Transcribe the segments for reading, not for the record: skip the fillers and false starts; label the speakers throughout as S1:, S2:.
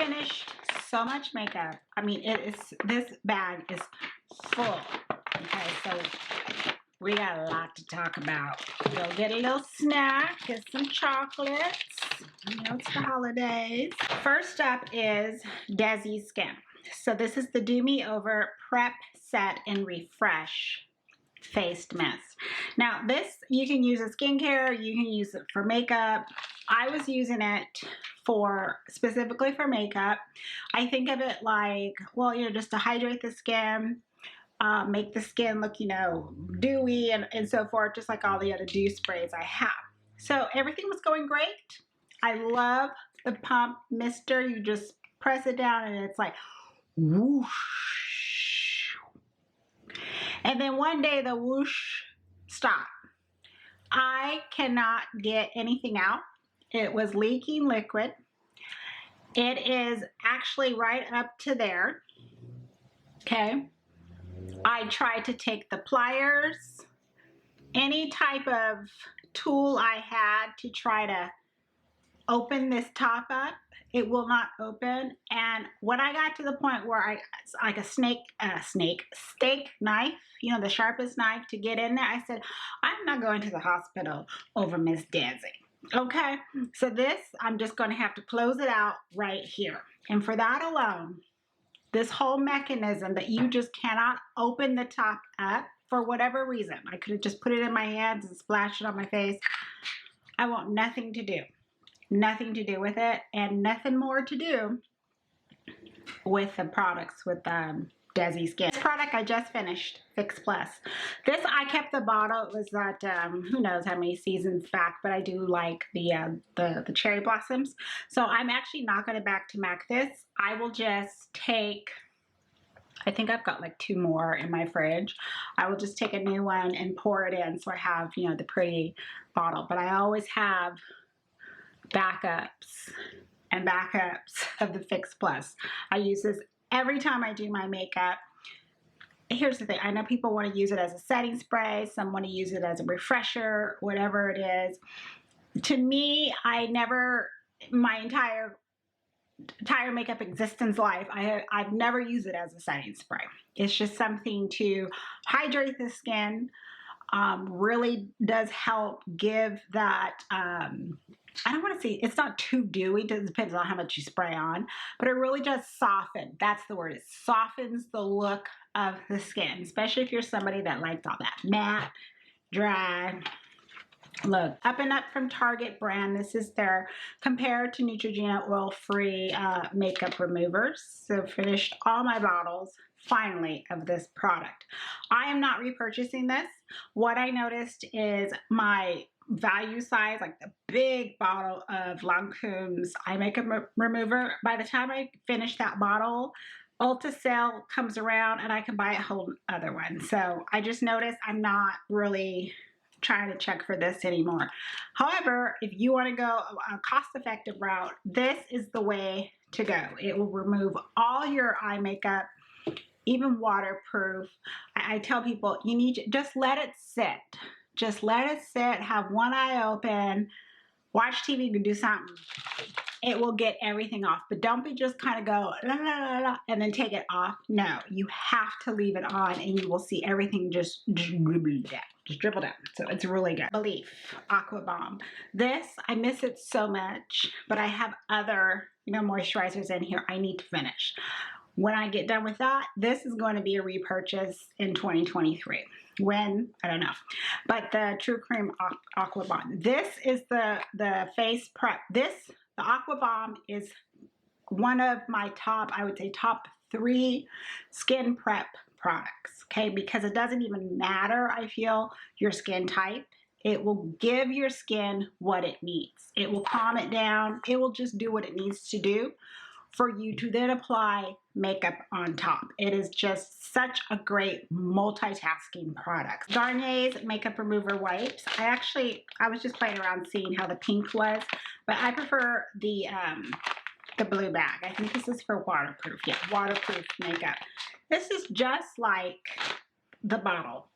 S1: finished so much makeup. I mean, this bag is full. Okay, so we got a lot to talk about. Go get a little snack, get some chocolates. You know, it's the holidays. First up is Desi Skin. So this is the Do Me Over Prep, Set, and Refresh Faced Mist. Now this, you can use as skincare, you can use it for makeup. I was using it specifically for makeup. I think of it like, well, you know, just to hydrate the skin, make the skin look, you know, dewy and so forth, just like all the other dew sprays I have. So everything was going great. I love the pump mister. You just press it down and it's like whoosh. And then one day the whoosh stopped. I cannot get anything out. It was leaking liquid. It is actually right up to there. Okay. I tried to take the pliers, any type of tool I had to try to open this top up. It will not open. And when I got to the point where like a steak knife, you know, the sharpest knife to get in there, I said, I'm not going to the hospital over Miss Desi. Okay, so this, I'm just going to have to close it out right here. And for that alone, this whole mechanism that you just cannot open the top up for whatever reason. I could have just put it in my hands and splashed it on my face. I want nothing to do. Nothing to do with it, and nothing more to do with the products with Desi Skin. This product I just finished, Fix Plus. This, I kept the bottle. It was that, who knows how many seasons back, but I do like the cherry blossoms. So I'm actually not going to back to MAC this. I will just take, I think I've got like 2 more in my fridge. I will just take a new one and pour it in so I have, you know, the pretty bottle. But I always have backups and backups of the Fix Plus. I use this every time I do my makeup. Here's the thing. I know people want to use it as a setting spray. Some want to use it as a refresher, whatever it is. To me, I never, my entire makeup existence life, I've never used it as a setting spray. It's just something to hydrate the skin. Really does help give that, I don't want to say, it's not too dewy, it depends on how much you spray on, but it really does soften. That's the word. It softens the look of the skin, especially if you're somebody that likes all that matte, dry look. Up and Up from Target brand. This is their compared to Neutrogena oil-free makeup removers. So finished all my bottles finally of this product. I am not repurchasing this. What I noticed is my value size, like the big bottle of Lancome's eye makeup remover, by the time I finish that bottle, Ulta sale comes around and I can buy a whole other one. So I just noticed I'm not really trying to check for this anymore. However, if you want to go a cost-effective route, this is the way to go. It will remove all your eye makeup, even waterproof. I tell people, you need to just let it sit. Just let it sit, have one eye open, watch TV, you can do something. It will get everything off. But don't be just kind of go, la, la, la, la, and then take it off. No, you have to leave it on and you will see everything just dribble down. Just dribble down. So it's really good. Belief Aqua Bomb. This, I miss it so much, but I have other, you know, moisturizers in here I need to finish. When I get done with that, this is going to be a repurchase in 2023. When? I don't know. But the True Cream Aqua Bomb. This is the face prep. The Aqua Bomb is one of my top, I would say top 3 skin prep products. Okay, because it doesn't even matter, I feel, your skin type. It will give your skin what it needs. It will calm it down. It will just do what it needs to do for you to then apply makeup on top. It is just such a great multitasking product. Garnier's Makeup Remover Wipes. I was just playing around seeing how the pink was, but I prefer the blue bag. I think this is for waterproof. Yeah, waterproof makeup. This is just like the bottle,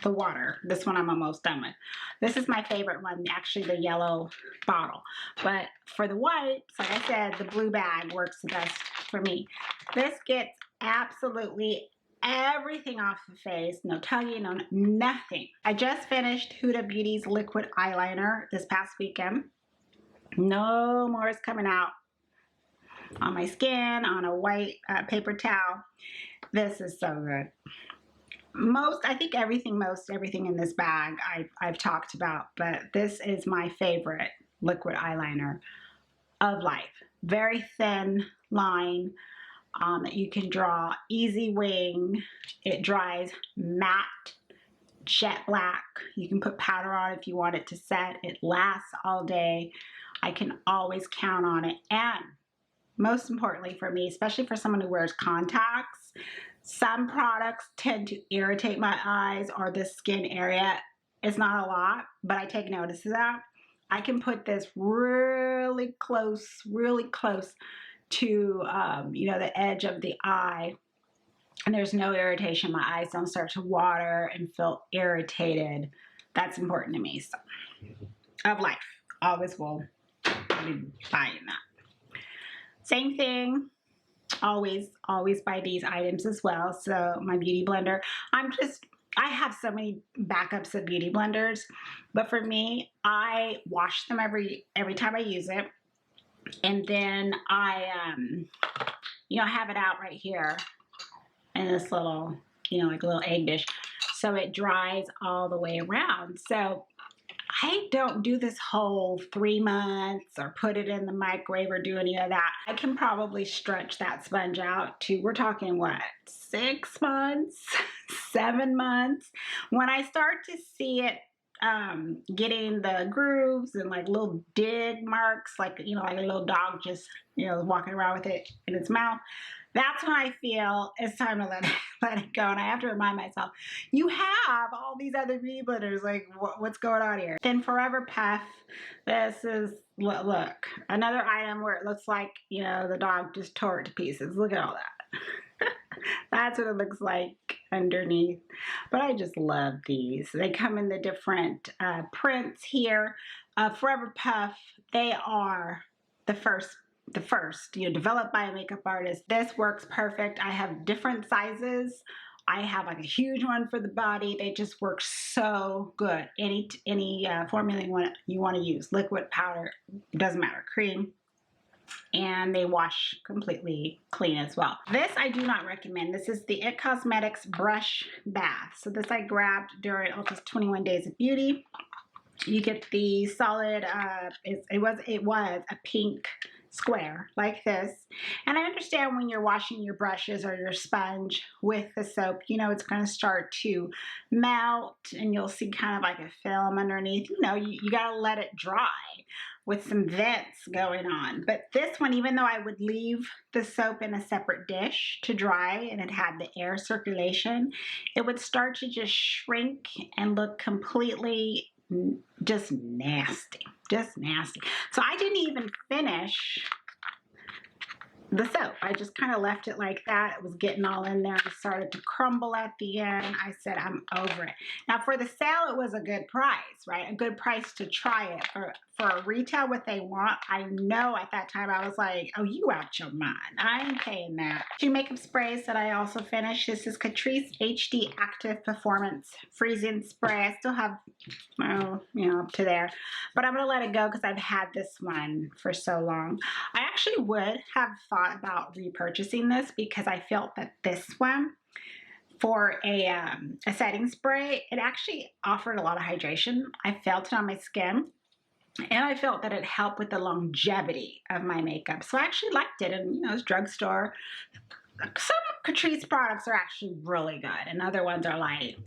S1: the water. This one I'm almost done with. This is my favorite one, actually the yellow bottle. But for the wipes, like I said, the blue bag works the best for me. This gets absolutely everything off the face, no tugging, no nothing. I just finished Huda Beauty's liquid eyeliner this past weekend. No more is coming out on my skin, on a white paper towel. This is so good. I think everything in this bag I've talked about, but this is my favorite liquid eyeliner of life. Very thin line that you can draw, easy wing. It dries matte, jet black. You can put powder on if you want it to set. It lasts all day. I can always count on it. And most importantly for me, especially for someone who wears contacts, some products tend to irritate my eyes or the skin area. It's not a lot, but I take notice of that. I can put this really close to, the edge of the eye, and there's no irritation. My eyes don't start to water and feel irritated. That's important to me. So, of life, always will be buying that. Same thing. Always buy these items as well. So my beauty blender, I have so many backups of beauty blenders, but for me, I wash them every time I use it. And then I, have it out right here in this little, like a little egg dish. So it dries all the way around. So I don't do this whole 3 months or put it in the microwave or do any of that. I can probably stretch that sponge out to, we're talking what, 6 months, 7 months. When I start to see it getting the grooves and like little dig marks, like, like a little dog just, walking around with it in its mouth, that's when I feel it's time to let it go. And I have to remind myself, you have all these other beauty blenders, like what's going on here? Then Forever Puff, this is, look, another item where it looks like, the dog just tore it to pieces. Look at all that. That's what it looks like underneath. But I just love these. They come in the different prints here. Forever Puff, they are the first, developed by a makeup artist. This works perfect. I have different sizes. I have like a huge one for the body. They just work so good. Any formula you want to use, liquid, powder, doesn't matter, cream. And they wash completely clean as well. This I do not recommend. This is the It Cosmetics Brush Bath. So this I grabbed during Ulta's 21 Days of Beauty. You get the solid, it was a pink square like this. And I understand when you're washing your brushes or your sponge with the soap, it's going to start to melt and you'll see kind of like a film underneath. You got to let it dry with some vents going on. But this one, even though I would leave the soap in a separate dish to dry and it had the air circulation, it would start to just shrink and look completely just nasty. So I didn't even finish the soap. I just kind of left it like that. It was getting all in there and started to crumble at the end. I said, I'm over it. Now for the sale, it was a good price, right? A good price to try it. For retail, what they want, I know at that time I was like, oh, you out your mind. I ain't paying that. Two makeup sprays that I also finished. This is Catrice HD Active Performance Freezing Spray. I still have, up to there. But I'm going to let it go because I've had this one for so long. I actually would have thought about repurchasing this because I felt that this one, for a setting spray, it actually offered a lot of hydration. I felt it on my skin. And I felt that it helped with the longevity of my makeup. So I actually liked it. And, it's drugstore. Some Catrice products are actually really good. And other ones are like,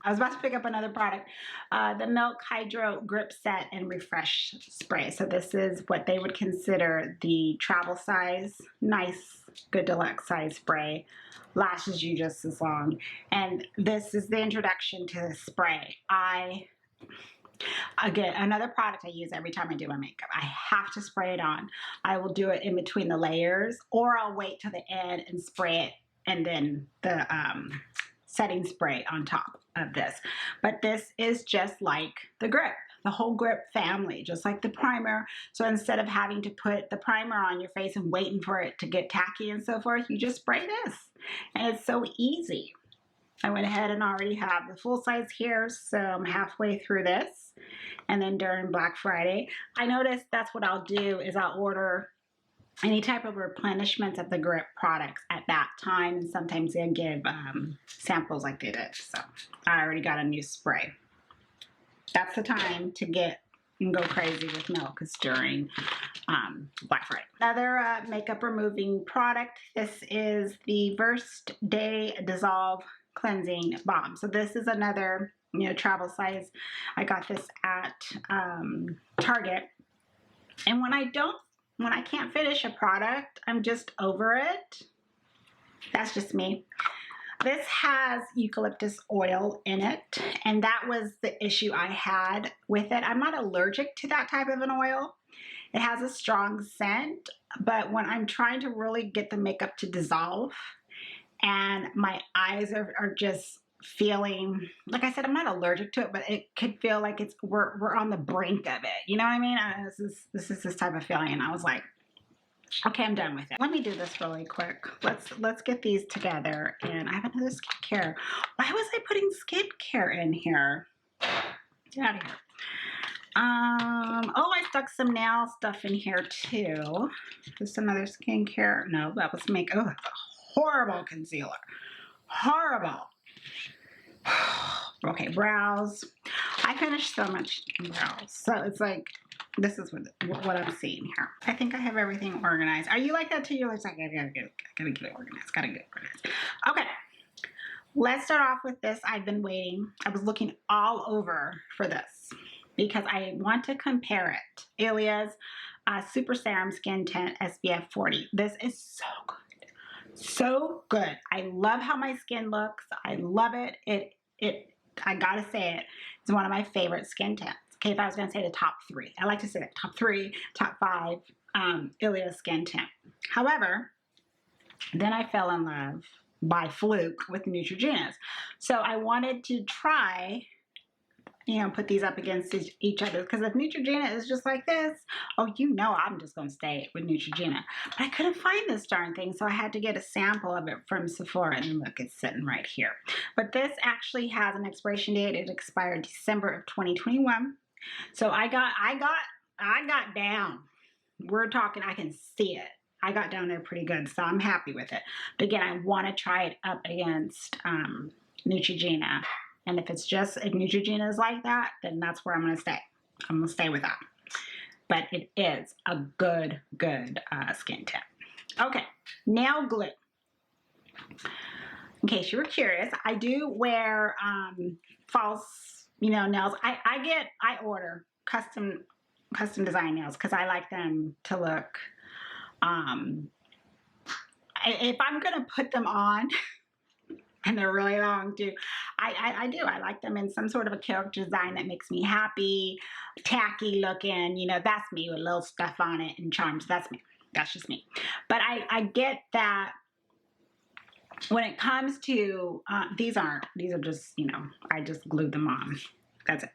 S1: I was about to pick up another product. The Milk Hydro Grip Set and Refresh Spray. So this is what they would consider the travel size. Nice, good deluxe size spray. Lasts you just as long. And this is the introduction to the spray. Again, another product I use every time I do my makeup. I have to spray it on. I will do it in between the layers, or I'll wait till the end and spray it, and then the setting spray on top of this. But this is just like the grip, the whole grip family, just like the primer. So instead of having to put the primer on your face and waiting for it to get tacky and so forth, you just spray this. And it's so easy. I went ahead and already have the full size here, so I'm halfway through this. And then during Black Friday, I noticed that's what I'll do is I'll order any type of replenishments of the grip products at that time, and sometimes they'll give samples like they did. So I already got a new spray. That's the time to get and go crazy with milk, is during Black Friday. Another makeup removing product. This is the First Day Dissolve Cleansing Balm. So this is another, you know, travel size. I got this at Target, and when I can't finish a product, I'm just over it. That's just me. This has eucalyptus oil in it, and that was the issue I had with it. I'm not allergic to that type of an oil. It has a strong scent, but when I'm trying to really get the makeup to dissolve and my eyes are just feeling, like I said, I'm not allergic to it, but it could feel like we're on the brink of it. You know what I mean? This is this type of feeling, and I was like, okay, I'm done with it. Let me do this really quick. Let's get these together. And I have another skincare. Why was I putting skincare in here? Get out of here. Oh, I stuck some nail stuff in here too. Just another skincare. No, that was oh, that's a horrible concealer. Horrible. Okay, brows. I finished so much brows. So it's like, this is what I'm seeing here. I think I have everything organized. Are you like that too? You're like, I gotta get it organized. Gotta get it organized. Okay, let's start off with this. I've been waiting. I was looking all over for this because I want to compare it. Elia's Super Serum Skin Tint SPF 40. This is so good. So good. I love how my skin looks. I love it. I gotta say it. It's one of my favorite skin tints. Okay, if I was going to say the top 3. I like to say that top 3, top 5, Ilia skin tint. However, then I fell in love by fluke with Neutrogena's. So I wanted to try, you know, put these up against each other. Because if Neutrogena is just like this, oh, you know I'm just going to stay with Neutrogena. But I couldn't find this darn thing, so I had to get a sample of it from Sephora. And look, it's sitting right here. But this actually has an expiration date. It expired December of 2021. So I got down. We're talking, I can see it. I got down there pretty good, so I'm happy with it. But again, I want to try it up against Neutrogena. And if Neutrogena is like that, then that's where I'm going to stay. I'm going to stay with that. But it is a good skin tint. Okay, nail glue. In case you were curious, I do wear false, you know, nails. I order custom design nails because I like them to look. If I'm gonna put them on, and they're really long too, I do. I like them in some sort of a character design that makes me happy, tacky looking. You know, that's me with little stuff on it and charms. That's me. That's just me. But I get that. When it comes to, these are just, you know, I just glued them on. That's it.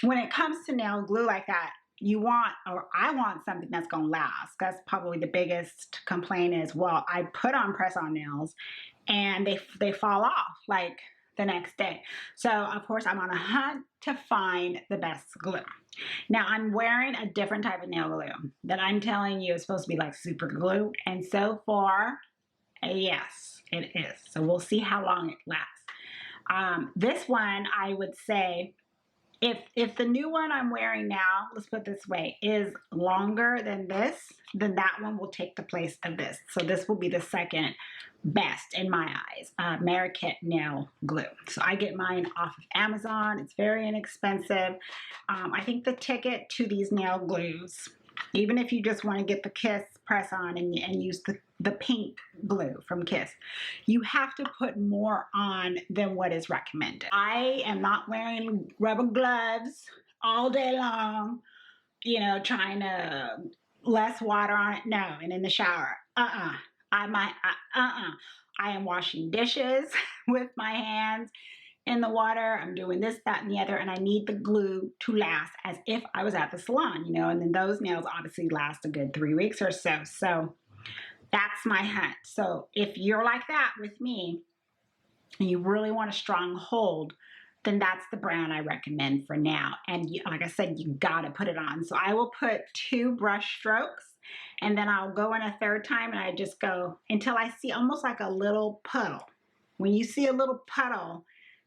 S1: When it comes to nail glue like that, I want something that's going to last. That's probably the biggest complaint is, well, I put on press-on nails and they fall off like the next day. So, of course, I'm on a hunt to find the best glue. Now, I'm wearing a different type of nail glue that I'm telling you is supposed to be like super glue. And so far, yes, it is. So we'll see how long it lasts. This one, I would say, if the new one I'm wearing now, let's put it this way, is longer than this, then that one will take the place of this. So this will be the second best in my eyes, Marikit nail glue. So I get mine off of Amazon. It's very inexpensive. I think the ticket to these nail glues, even if you just want to get the Kiss press on and use the pink glue from Kiss, you have to put more on than what is recommended. I am not wearing rubber gloves all day long, you know, trying to less water on it. No, and in the shower, I I am washing dishes with my hands in the water. I'm doing this, that, and the other, and I need the glue to last as if I was at the salon, you know, and then those nails obviously last a good 3 weeks or so. So that's my hunt. So if you're like that with me and you really want a strong hold, then that's the brand I recommend for now. And like I said, you gotta put it on. So I will put 2 brush strokes and then I'll go in a third time and I just go until I see almost like a little puddle. When you see a little puddle,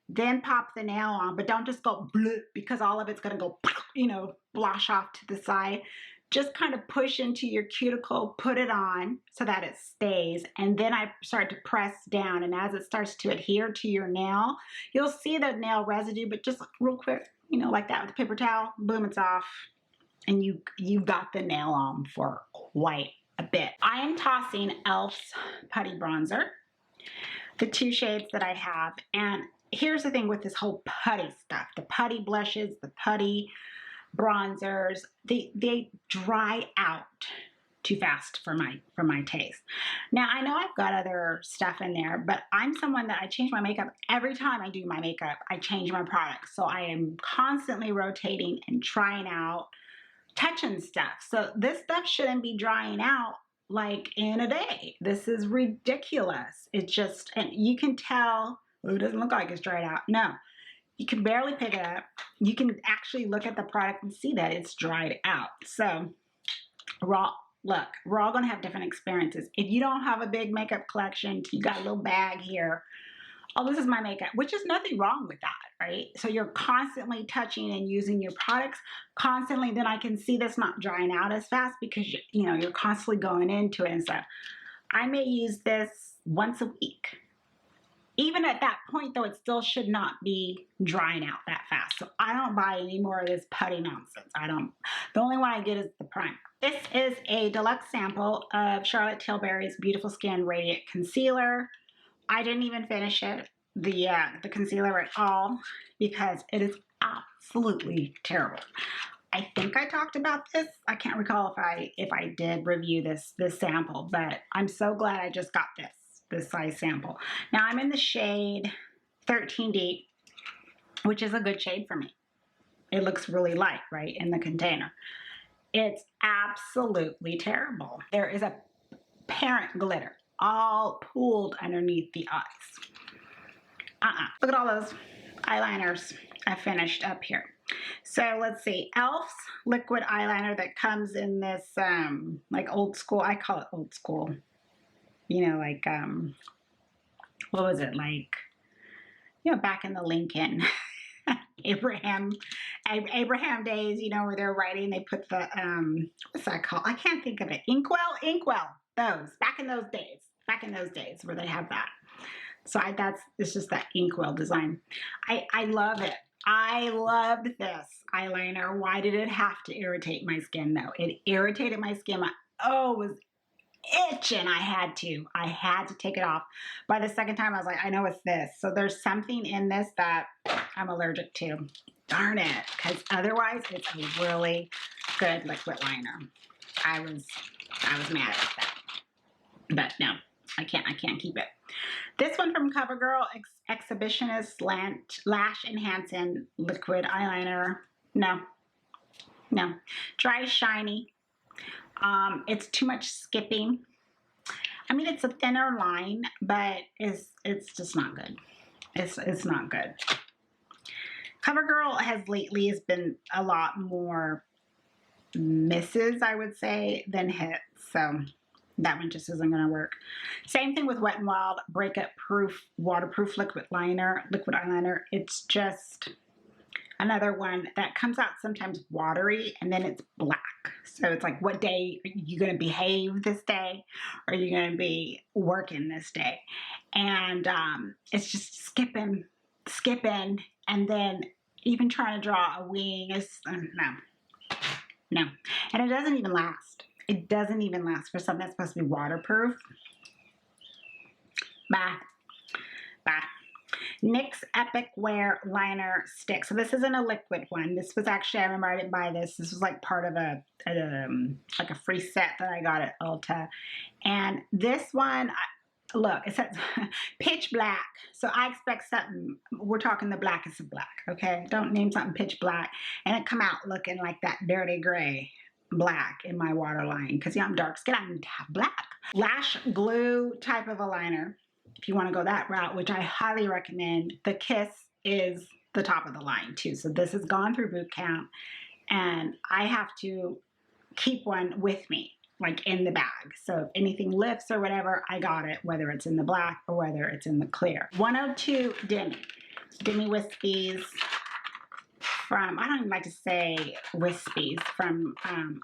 S1: then pop the nail on, but don't just go bloop because all of it's gonna go, you know, blosh off to the side. Just kind of push into your cuticle, put it on so that it stays, and then I start to press down, and as it starts to adhere to your nail, you'll see the nail residue, but just real quick, you know, like that with a paper towel, boom, it's off, and you got the nail on for quite a bit. I am tossing E.L.F's Putty Bronzer, the 2 shades that I have, and here's the thing with this whole putty stuff, the putty blushes, the putty bronzers, they dry out too fast for my taste. Now I know I've got other stuff in there, but I'm someone that I change my makeup every time I do my makeup. I change my products, so I am constantly rotating and trying out, touching stuff. So this stuff shouldn't be drying out like in a day. This is ridiculous. It's just, and you can tell, oh, it doesn't look like it's dried out. No. You can barely pick it up. You can actually look at the product and see that it's dried out. So, look, we're all going to have different experiences. If you don't have a big makeup collection, you got a little bag here. Oh, this is my makeup, which is nothing wrong with that, right? So you're constantly touching and using your products constantly. Then I can see this not drying out as fast because, you know, you're constantly going into it and stuff. I may use this once a week. Even at that point, though, it still should not be drying out that fast. So I don't buy any more of this putty nonsense. I don't. The only one I get is the primer. This is a deluxe sample of Charlotte Tilbury's Beautiful Skin Radiant Concealer. I didn't even finish it, the concealer at all, because it is absolutely terrible. I think I talked about this. I can't recall if I did review this sample, but I'm so glad I just got this size sample. Now I'm in the shade 13D, which is a good shade for me. It looks really light, right, in the container. It's absolutely terrible. There is a parent glitter all pooled underneath the eyes. Look at all those eyeliners I finished up here. So let's see, E.L.F's liquid eyeliner that comes in this like old school, I call it old school, you know, like, what was it, like, you know, back in the Lincoln, Abraham days, you know, where they're writing, they put the, what's that called? I can't think of it. Inkwell, those, back in those days where they have that. So it's just that inkwell design. I love it. I loved this eyeliner. Why did it have to irritate my skin though? It irritated my skin. It was itching. I had to take it off. By the second time I was like, I know it's this. So there's something in this that I'm allergic to. Darn it. Because otherwise it's a really good liquid liner. I was mad at that. But no, I can't keep it. This one from CoverGirl, Exhibitionist Lash Enhancing Liquid Eyeliner. No. Dry, shiny. It's too much skipping. I mean, it's a thinner line, but it's just not good. It's not good. CoverGirl has been a lot more misses, I would say, than hits. So that one just isn't going to work. Same thing with Wet n Wild Breakup Proof Waterproof Liquid Eyeliner. It's just another one that comes out sometimes watery and then it's black. So it's like, what day are you going to behave this day? Or are you going to be working this day? And it's just skipping, and then even trying to draw a wing is, no. And it doesn't even last. It doesn't even last for something that's supposed to be waterproof. Bye. NYX Epic Wear Liner Stick. So this isn't a liquid one. This was actually, I remember I didn't buy this. This was like part of like a free set that I got at Ulta. And this one, look, it says pitch black. So I expect something, we're talking the blackest of black, okay? Don't name something pitch black and it come out looking like that dirty gray black in my waterline, because yeah, I'm dark skin, I need to have black. Lash glue type of a liner, if you want to go that route, which I highly recommend. The Kiss is the top of the line too. So this has gone through boot camp and I have to keep one with me, like in the bag. So if anything lifts or whatever, I got it, whether it's in the black or whether it's in the clear. 102 Demi Wispies from, I don't even like to say Wispies, from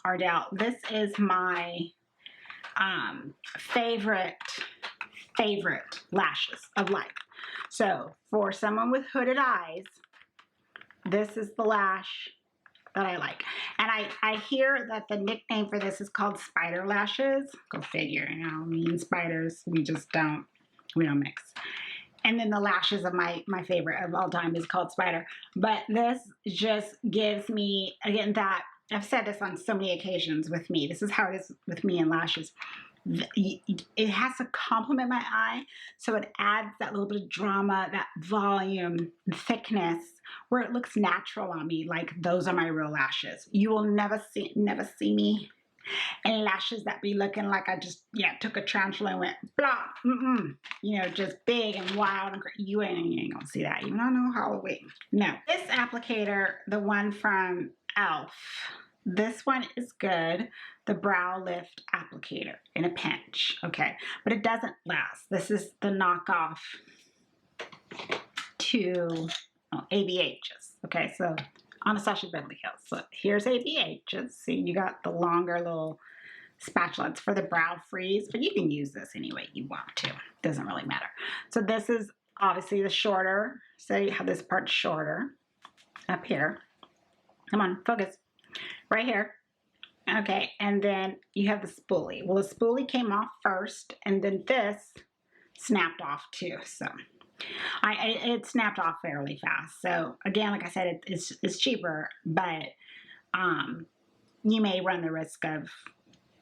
S1: Ardell. This is my favorite lashes of life. So for someone with hooded eyes, this is the lash that I like. And I hear that the nickname for this is called spider lashes. Go figure, you know, me and spiders, we don't mix. And then the lashes of my favorite of all time is called Spider. But this just gives me, again, that, I've said this on so many occasions with me. This is how it is with me and lashes. It has to complement my eye, so it adds that little bit of drama, that volume, thickness, where it looks natural on me, like those are my real lashes. You will never see me any lashes that be looking like I just, took a tarantula and went blah, you know, just big and wild and you ain't gonna see that, even on Halloween. No. This applicator, the one from E.L.F, this one is good. The Brow Lift Applicator in a pinch, okay? But it doesn't last. This is the knockoff to ABH's, okay? So Anastasia Beverly Hills. So here's ABH's. See, you got the longer little spatula. It's for the brow freeze, but you can use this any way you want to. Doesn't really matter. So this is obviously the shorter. So you have this part shorter up here. Come on, focus. Right here. Okay, and then you have the spoolie. Well, the spoolie came off first, and then this snapped off too. So it snapped off fairly fast. So again, like I said, it's cheaper, but you may run the risk of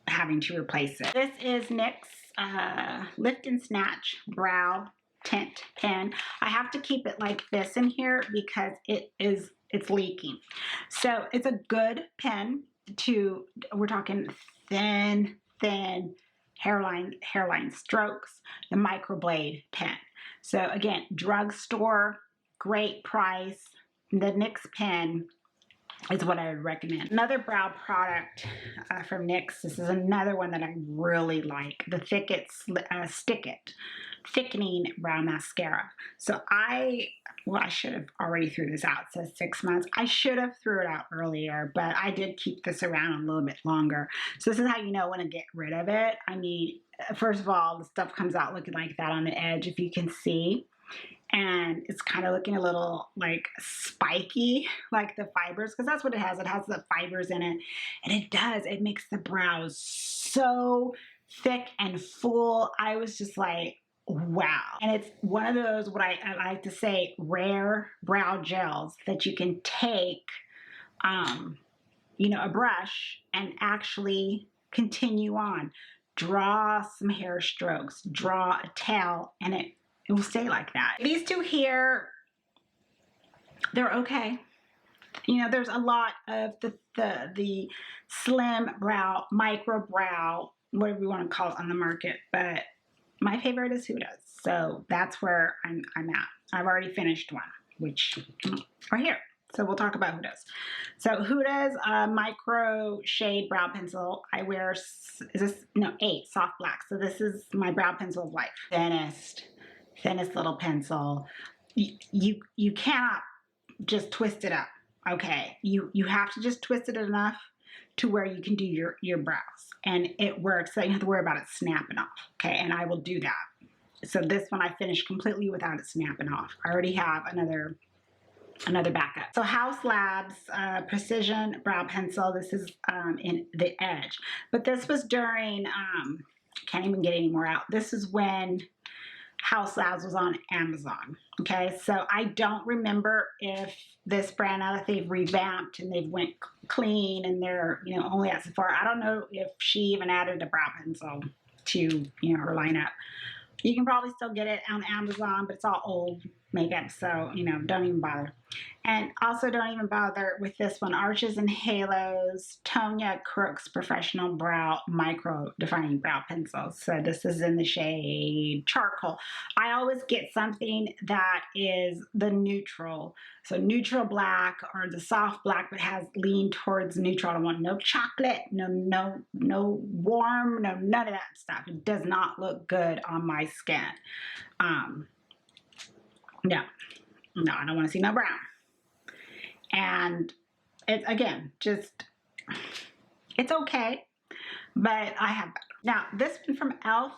S1: having to replace it. This is NYX Lift and Snatch Brow Tint pen. I have to keep it like this in here because it's leaking. So it's a good pen to, we're talking thin hairline strokes, the microblade pen. So again, drugstore, great price. The NYX pen is what I would recommend. Another brow product from NYX. This is another one that I really like. The Stick It Thickening Brow Mascara. So I should have already threw this out. It says 6 months. I should have threw it out earlier, but I did keep this around a little bit longer. So this is how you know when to get rid of it. I mean, first of all, the stuff comes out looking like that on the edge, if you can see. And it's kind of looking a little like spiky, like the fibers, because that's what it has. It has the fibers in it. And it makes the brows so thick and full. I was just like, wow. And it's one of those, what I like to say, rare brow gels that you can take, you know, a brush and actually continue on. Draw some hair strokes, draw a tail, and it will stay like that. These two here, they're okay. You know, there's a lot of the slim brow, micro brow, whatever you want to call it, on the market, but my favorite is Huda's. So that's where I'm at. I've already finished one, which are here. So we'll talk about Huda's. So Huda's micro shade brow pencil. I wear, 8 soft black. So this is my brow pencil of life. Thinnest little pencil. You cannot just twist it up. Okay, you have to just twist it enough to where you can do your brows, and it works. So you don't have to worry about it snapping off. Okay, and I will do that. So this one I finished completely without it snapping off. I already have another backup. So House Labs Precision Brow Pencil. This is in the edge, but this was during can't even get any more out. This is when House Labs was on Amazon. Okay, so I don't remember if this brand, now that they've revamped and they've went clean and they're, you know, only at Sephora, I don't know if she even added a brow pencil to, you know, her lineup. You can probably still get it on Amazon, but it's all old makeup, so, you know, don't even bother. And also don't even bother with this one, Arches and Halos, Tonya Crooks Professional Brow Micro Defining Brow Pencil. So this is in the shade Charcoal. I always get something that is the neutral. So neutral black or the soft black, but has lean towards neutral. I don't want no chocolate, no warm, no none of that stuff. It does not look good on my skin. No, I don't want to see no brown. And it's, again, just, it's okay, but I have better. Now, this one from E.L.F.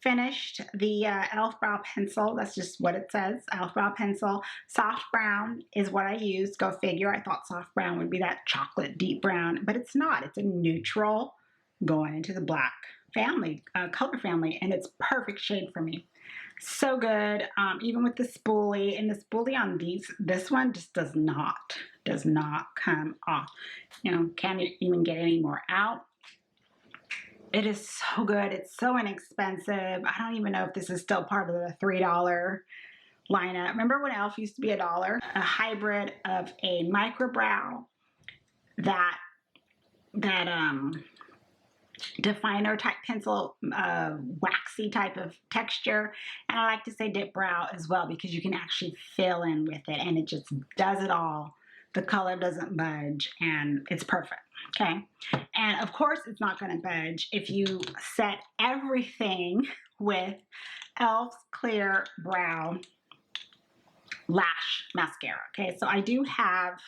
S1: finished, the E.L.F. Brow Pencil. That's just what it says, E.L.F. Brow Pencil. Soft brown is what I used. Go figure. I thought soft brown would be that chocolate deep brown, but it's not. It's a neutral going into the black family, color family, and it's perfect shade for me. So good, even with the spoolie, and the spoolie on this one just does not come off. You know, can't even get any more out. It is so good. It's so inexpensive. I don't even know if this is still part of the $3 lineup. Remember when E.L.F. used to be $1? A hybrid of a micro brow, that definer type pencil, waxy type of texture, and I like to say dip brow as well, because you can actually fill in with it and it just does it all. The color doesn't budge and it's perfect. Okay, and of course it's not going to budge if you set everything with E.L.F.'s Clear Brow Lash Mascara. Okay, so I do have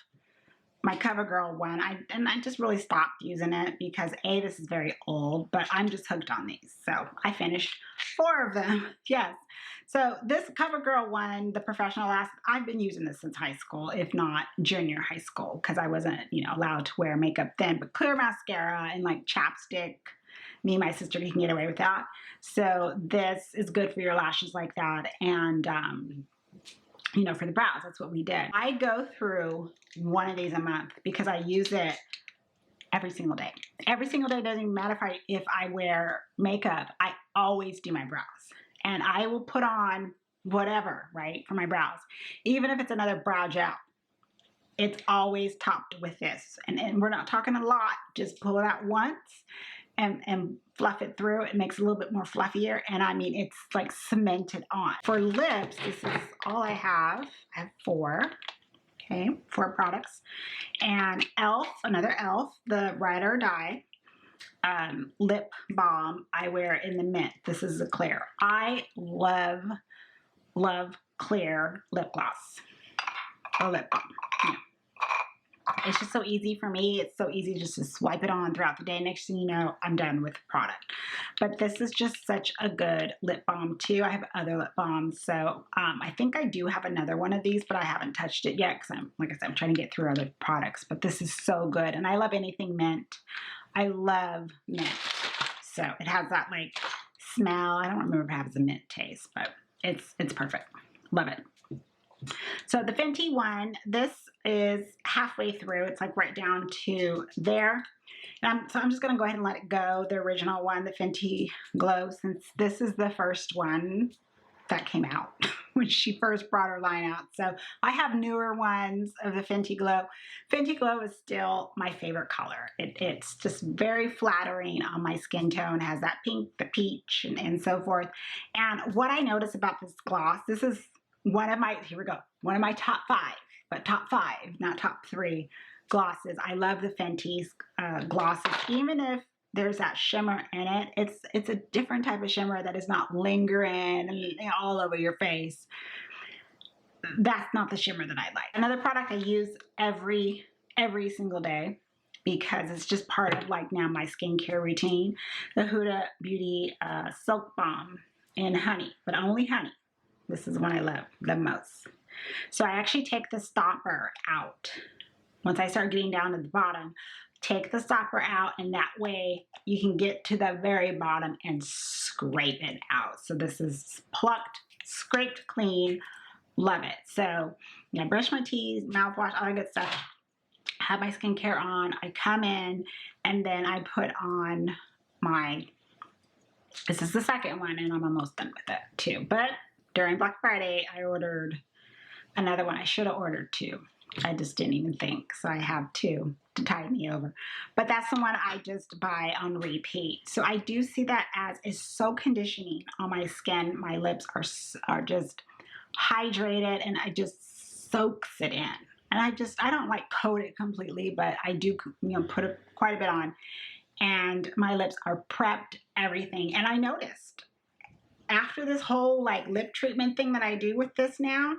S1: my CoverGirl one, and I just really stopped using it because A, this is very old, but I'm just hooked on these. So I finished 4 of them. Yes. So this CoverGirl one, the Professional Lash, I've been using this since high school, if not junior high school, because I wasn't, you know, allowed to wear makeup then. But clear mascara and like chapstick, me and my sister, you can get away with that. So this is good for your lashes like that, and you know, for the brows, that's what we did. I go through one of these a month because I use it every single day. Every single day, doesn't even matter if I wear makeup, I always do my brows. And I will put on whatever, right, for my brows. Even if it's another brow gel, it's always topped with this. And we're not talking a lot, just pull it out once and fluff it through. It makes it a little bit more fluffier, and I mean, it's like cemented on. For lips, this is all I have. I have 4, okay, 4 products. And E.L.F., another E.L.F., the Ride or Die lip balm I wear in the mint. This is the clear. I love clear lip gloss or lip balm. Yeah. It's just so easy for me. It's so easy just to swipe it on throughout the day. Next thing you know, I'm done with the product. But this is just such a good lip balm too. I have other lip balms. So I think I do have another one of these, but I haven't touched it yet because like I said, I'm trying to get through other products. But this is so good. And I love anything mint. I love mint. So it has that like smell. I don't remember if it has a mint taste, but it's perfect. Love it. So the Fenty one, this is halfway through. It's like right down to there. And so I'm just going to go ahead and let it go, the original one, the Fenty Glow, since this is the first one that came out when she first brought her line out. So I have newer ones of the Fenty Glow. Fenty Glow is still my favorite color. It's just very flattering on my skin tone. It has that pink, the peach, and so forth. And what I notice about this gloss, this is one of my, here we go, one of my top 5, but top 5, not top 3 glosses. I love the Fenty's glosses, even if there's that shimmer in it. It's a different type of shimmer that is not lingering all over your face. That's not the shimmer that I like. Another product I use every single day because it's just part of like now my skincare routine, the Huda Beauty Silk Balm in honey, but only honey. This is one I love the most. So I actually take the stopper out. Once I start getting down to the bottom, take the stopper out, and that way you can get to the very bottom and scrape it out. So this is plucked, scraped clean. Love it. So, you know, brush my teeth, mouthwash, all that good stuff. Have my skincare on. I come in, and then I put on my This is the second one, and I'm almost done with it too. But during Black Friday, I ordered another one. I should have ordered two. I just didn't even think. So I have two to tide me over. But that's the one I just buy on repeat. So I do see that as is so conditioning on my skin. My lips are just hydrated, and it just soaks it in. And I don't like coat it completely, but I do, put quite a bit on. And my lips are prepped, everything. And I noticed after this whole like lip treatment thing that I do with this now,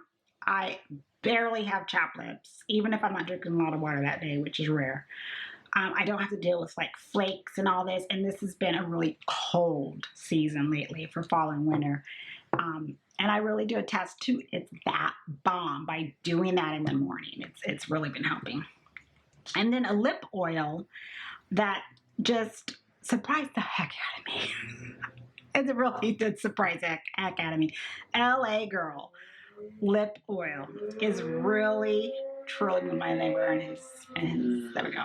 S1: I barely have chapped lips, even if I'm not drinking a lot of water that day, which is rare. I don't have to deal with like flakes and all this. And this has been a really cold season lately for fall and winter. And I really do attest to it's that bomb by doing that in the morning. It's really been helping. And then a lip oil that just surprised the heck out of me. It really did surprise the heck out of me. LA Girl lip oil is really, truly my neighbor and his, there we go,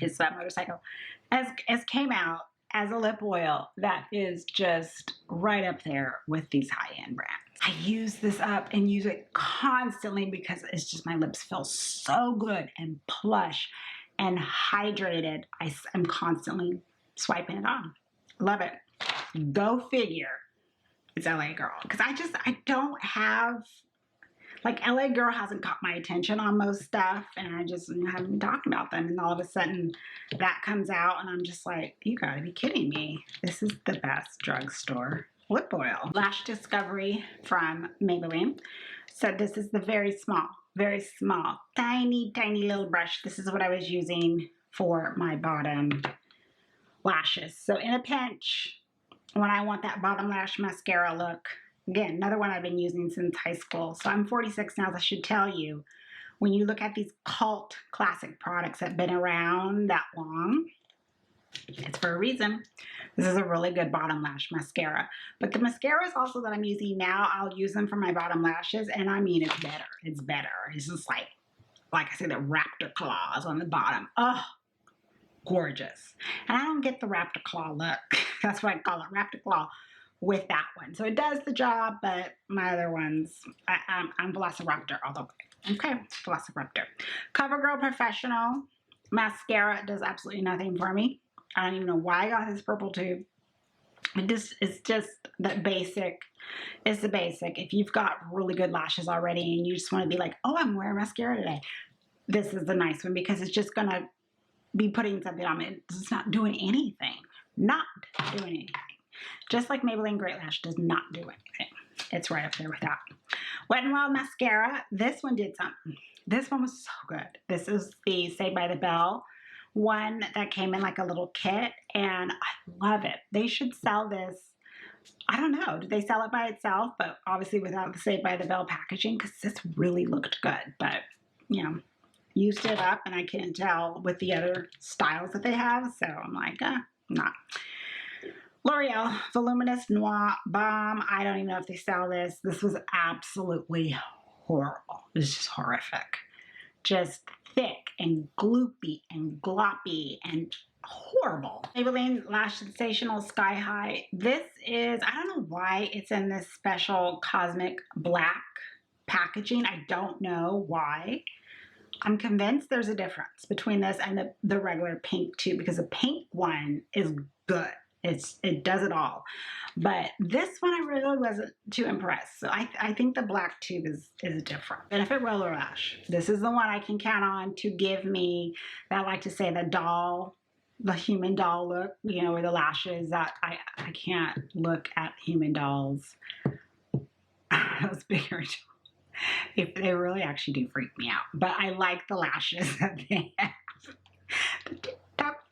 S1: his motorcycle, as came out as a lip oil that is just right up there with these high-end brands. I use this up and use it constantly because it's just my lips feel so good and plush and hydrated. I'm constantly swiping it on. Love it. Go figure. It's LA Girl. Because I don't have, like, LA Girl hasn't caught my attention on most stuff, and I just haven't been talking about them. And all of a sudden that comes out, and I'm just like, you gotta be kidding me. This is the best drugstore lip oil. Lash Discovery from Maybelline. So this is the very small, tiny little brush. This is what I was using for my bottom lashes. So in a pinch, when I want that bottom lash mascara look, again, another one I've been using since high school. So I'm 46 now, so I should tell you, when you look at these cult classic products that have been around that long, it's for a reason. This is a really good bottom lash mascara. But the mascaras also that I'm using now, I'll use them for my bottom lashes, and I mean, it's better. It's better. It's just like I said, the raptor claws on the bottom. Oh, gorgeous. And I don't get the raptor claw look. That's what I call it, raptor claw, with that one. So it does the job, but my other ones, I'm Velociraptor all the way. Okay, Velociraptor. CoverGirl Professional Mascara does absolutely nothing for me. I don't even know why I got this purple tube. It's just that basic. It's the basic. If you've got really good lashes already and you just want to be like, oh, I'm wearing mascara today, this is the nice one, because it's just going to be putting something on it. It's not doing anything. Not doing anything. Just like Maybelline Great Lash does not do anything. It's right up there with that. Wet n Wild Mascara. This one did something. This one was so good. This is the Saved by the Bell one that came in like a little kit, and I love it. They should sell this. I don't know. Do they sell it by itself? But obviously without the Saved by the Bell packaging, because this really looked good. But, used it up, and I couldn't tell with the other styles that they have. So I'm like, not. L'Oreal Voluminous Noir Balm. I don't even know if they sell this. This was absolutely horrible. It was just horrific. Just thick and gloopy and gloppy and horrible. Maybelline Lash Sensational Sky High. This is, I don't know why it's in this special cosmic black packaging. I don't know why. I'm convinced there's a difference between this and the regular pink too, because the pink one is good. It does it all. But this one I really wasn't too impressed. So I think the black tube is different. Benefit Roller Lash. This is the one I can count on to give me, I like to say, the human doll look, where the lashes, that I can't look at human dolls. Those bigger, if they really actually do freak me out. But I like the lashes that they have.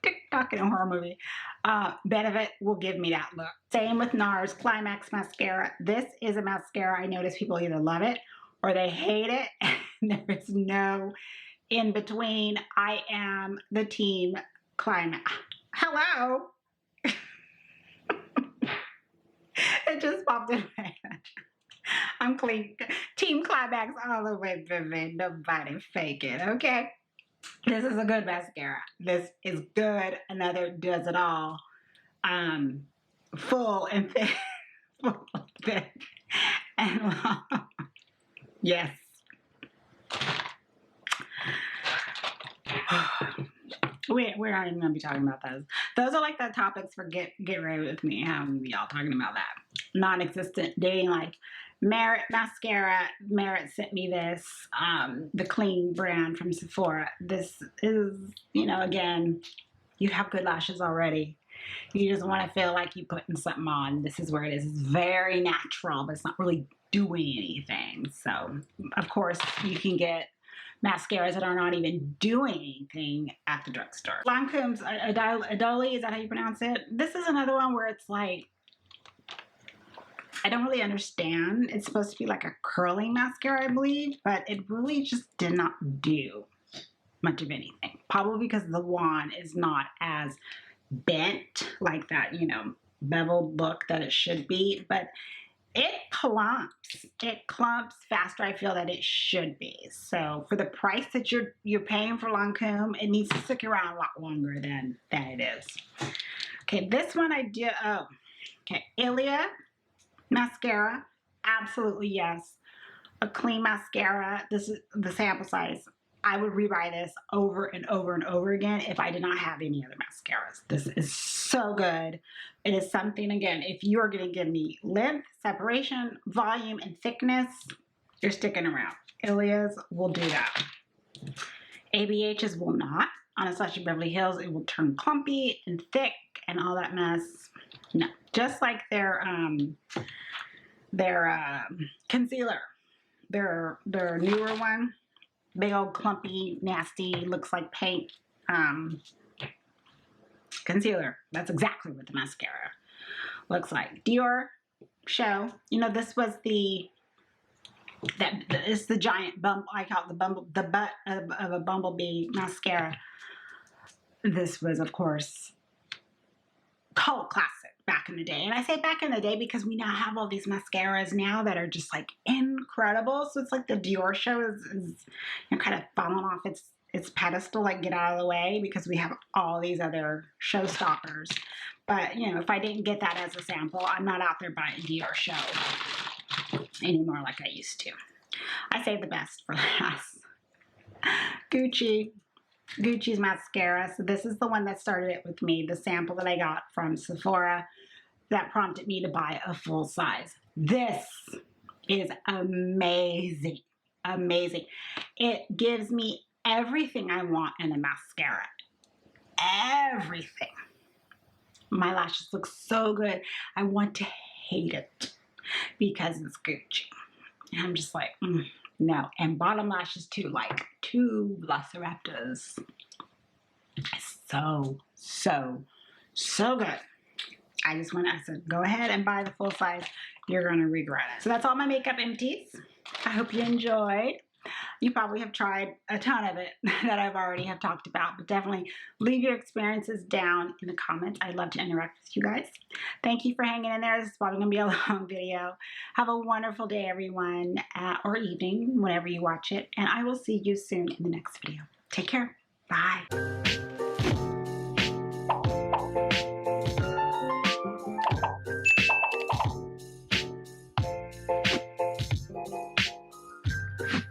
S1: TikTok in a horror movie. Benefit will give me that look. Same with NARS Climax Mascara. This is a mascara I notice people either love it or they hate it. And there is no in between. I am the team Climax. Hello. It just popped in my head. I'm clean. Team Climax all the way, baby. Nobody fake it, okay? This is a good mascara. This is good. Another does it all. full and thick, full, thick, and long. Yes. We're not even gonna be talking about those. Those are like the topics for get ready with me. Y'all talking about that. Non-existent dating life. Merit mascara. Merit sent me this, the clean brand from Sephora. This is, you know, again, you have good lashes already. You just want to feel like you're putting something on. This is where it is. It's very natural, but it's not really doing anything. So, of course, you can get mascaras that are not even doing anything at the drugstore. Lancome's Adoli, is that how you pronounce it? This is another one where it's like, I don't really understand. It's supposed to be like a curling mascara, I believe, but it really just did not do much of anything. Probably because the wand is not as bent like that, you know, beveled look that it should be, but it clumps. It clumps faster, I feel, that it should be. So for the price that you're paying for Lancome, it needs to stick around a lot longer than it is. Okay, this one I do. Oh, okay, E.L.F mascara. Absolutely yes. A clean mascara. This is the sample size. I would rebuy this over and over and over again if I did not have any other mascaras. This is so good. It is something, again, if you're going to give me length, separation, volume, and thickness, you're sticking around. E.L.F will do that. ABH's will not. Anastasia Beverly Hills, it will turn clumpy and thick and all that mess. No, just like their concealer, their newer one. Big old clumpy, nasty, looks like paint concealer. That's exactly what the mascara looks like. Dior Show. You know, this was it's the giant bumble. I call it the butt of a bumblebee mascara. This was, of course, cult classic back in the day. And I say back in the day because we now have all these mascaras now that are just like incredible. So it's like the Dior Show is you know, kind of falling off its pedestal, like get out of the way, because we have all these other showstoppers. But you know, if I didn't get that as a sample, I'm not out there buying Dior Show anymore like I used to. I saved the best for last. Gucci's mascara. So this is the one that started it with me, the sample that I got from Sephora that prompted me to buy a full size. This is amazing. Amazing. It gives me everything I want in a mascara. Everything. My lashes look so good. I want to hate it because it's Gucci. And I'm just like, no. And bottom lashes too, like 2 Velociraptors. So, so, so good. I said, go ahead and buy the full size. You're going to regret it. So that's all my makeup empties. I hope you enjoyed. You probably have tried a ton of it that I've already have talked about, but definitely leave your experiences down in the comments. I'd love to interact with you guys. Thank you for hanging in there. This is probably going to be a long video. Have a wonderful day, everyone, or evening, whenever you watch it, and I will see you soon in the next video. Take care. Bye.